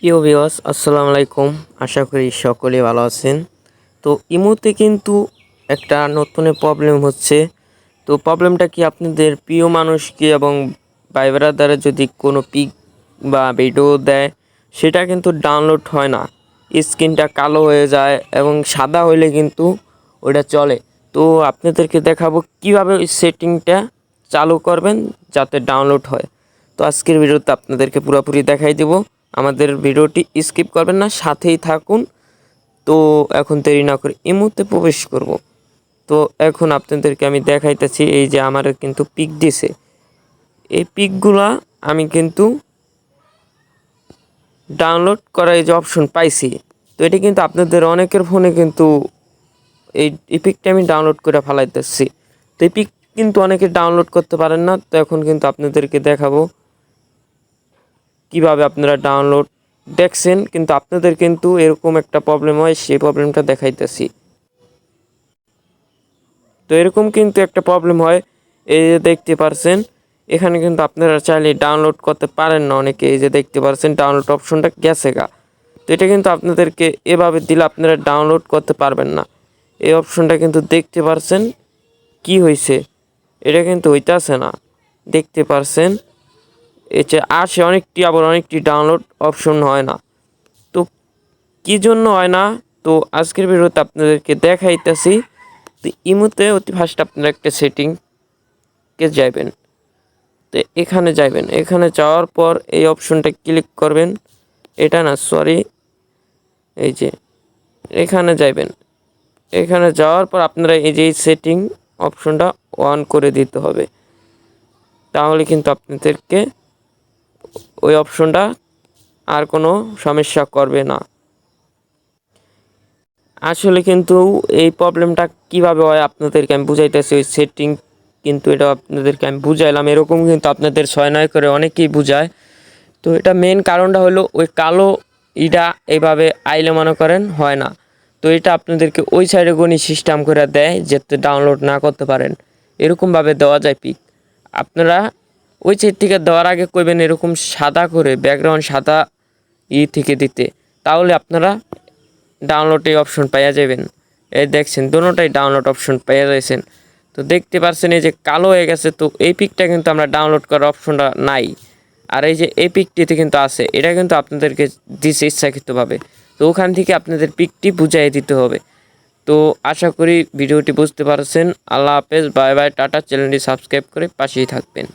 প্রিয় ভিউয়ার্স আসসালামু আলাইকুম। আশা করি সকলেই ভালো আছেন। তো ইমোতে কিন্তু একটা নতুন প্রবলেম হচ্ছে। তো প্রবলেমটা কি, আপনাদের প্রিয় মানুষকে এবং ভাই ব্রাদারে যদি কোনো পিক বা ভিডিও দেয়, সেটা কিন্তু ডাউনলোড হয় না। স্ক্রিনটা কালো হয়ে যায় এবং সাদা হইলে কিন্তু ওটা চলে। তো আপনাদেরকে দেখাবো কিভাবে ওই সেটিংটা চালু করবেন যাতে ডাউনলোড হয়। তো আজকের ভিডিওতে আপনাদেরকে পুরোপুরি দেখাই দেব। আমাদের ভিডিওটি স্কিপ করবেন না, সাথেই থাকুন। তো এখন দেরি না করে ইমোতে প্রবেশ করব। তো এখন আপনাদেরকে আমি দেখাইতেছি, এই যে আমার কিন্তু পিক দিছে, এই পিকগুলা আমি কিন্তু ডাউনলোড করার যে অপশন পাইছি। তো এটি কিন্তু আপনাদের অনেকের ফোনে কিন্তু এই পিকটা আমি ডাউনলোড করে ফেলাইতেছি। তো এই পিক কিন্তু অনেকে ডাউনলোড করতে পারেন না। তো এখন কিন্তু আপনাদেরকে দেখাবো কিভাবে আপনারা ডাউনলোড দেখছেন, কিন্তু আপনাদের কিন্তু এরকম একটা প্রবলেম হয়, সেই প্রবলেমটা দেখাইতেছি। তো এরকম কিন্তু একটা প্রবলেম হয়, এই যে দেখতে পারছেন এখানে কিন্তু আপনারা চাইলে ডাউনলোড করতে পারেন না অনেকে। এই যে দেখতে পারছেন ডাউনলোড অপশনটা গেছে গা। তো এটা কিন্তু আপনাদেরকে এভাবে দিলে আপনারা ডাউনলোড করতে পারবেন না। এই অপশনটা কিন্তু দেখতে পারছেন কি হয়েছে, এটা কিন্তু হইতাছে না। দেখতে পারছেন এতে আসে অনেকটি, আবার অনেকটি ডাউনলোড অপশন হয় না। তো কী জন্য হয় না, তো আজকের ভিডিওতে আপনাদেরকে দেখাইতেছি। তো ইমোতে অতি ফার্স্ট আপনারা একটা সেটিংকে যাবেন। তো এখানে যাবেন, এখানে যাওয়ার পর এই অপশনটা ক্লিক করবেন। এটা না, সরি, এই যে এখানে যাবেন। এখানে যাওয়ার পর আপনারা এই যে সেটিং অপশনটা অন করে দিতে হবে, তাহলে কিন্তু আপনাদেরকে ওই অপশনটা আর কোনো সমস্যা করবে না। আসলে কিন্তু এই প্রবলেমটা কিভাবে হয় আপনাদেরকে আমি বুঝাইতেছি। ওই সেটিং কিন্তু এটা আপনাদেরকে আমি বুঝাইলাম, এরকম কিন্তু আপনাদের 6-9 করে অনেকেই বুঝায়। তো এটা মেন কারণটা হলো ওই কালো ইটা এইভাবে আইলে মনে করেন হয় না। তো এটা আপনাদেরকে ওই সাইডে গণি সিস্টেম করে দেয় যাতে ডাউনলোড না করতে পারেন, এরকমভাবে দেওয়া যায় পিক। আপনারা ওই সাইড থেকে দেওয়ার আগে কইবেন এরকম সাদা করে, ব্যাকগ্রাউন্ড সাদা থেকে দিতে, তাহলে আপনারা ডাউনলোড এই অপশন পাইয়া যাবেন। এই দেখছেন দুটোটাই ডাউনলোড অপশন পাইয়া যাচ্ছেন। তো দেখতে পাচ্ছেন এই যে কালো হয়ে গেছে, তো এই পিকটা কিন্তু আমরা ডাউনলোড করার অপশনটা নাই। আর এই যে এই পিকটিতে কিন্তু আছে, এটা কিন্তু আপনাদেরকে দিচ্ছে ইচ্ছাকৃতভাবে। তো ওখান থেকে আপনাদের পিকটি বুঝাই দিতে হবে। তো আশা করি ভিডিওটি বুঝতে পারছেন। আল্লাহ হাফেজ, বাই বাই, টাটা। চ্যানেলটি সাবস্ক্রাইব করে পাশেই থাকবেন।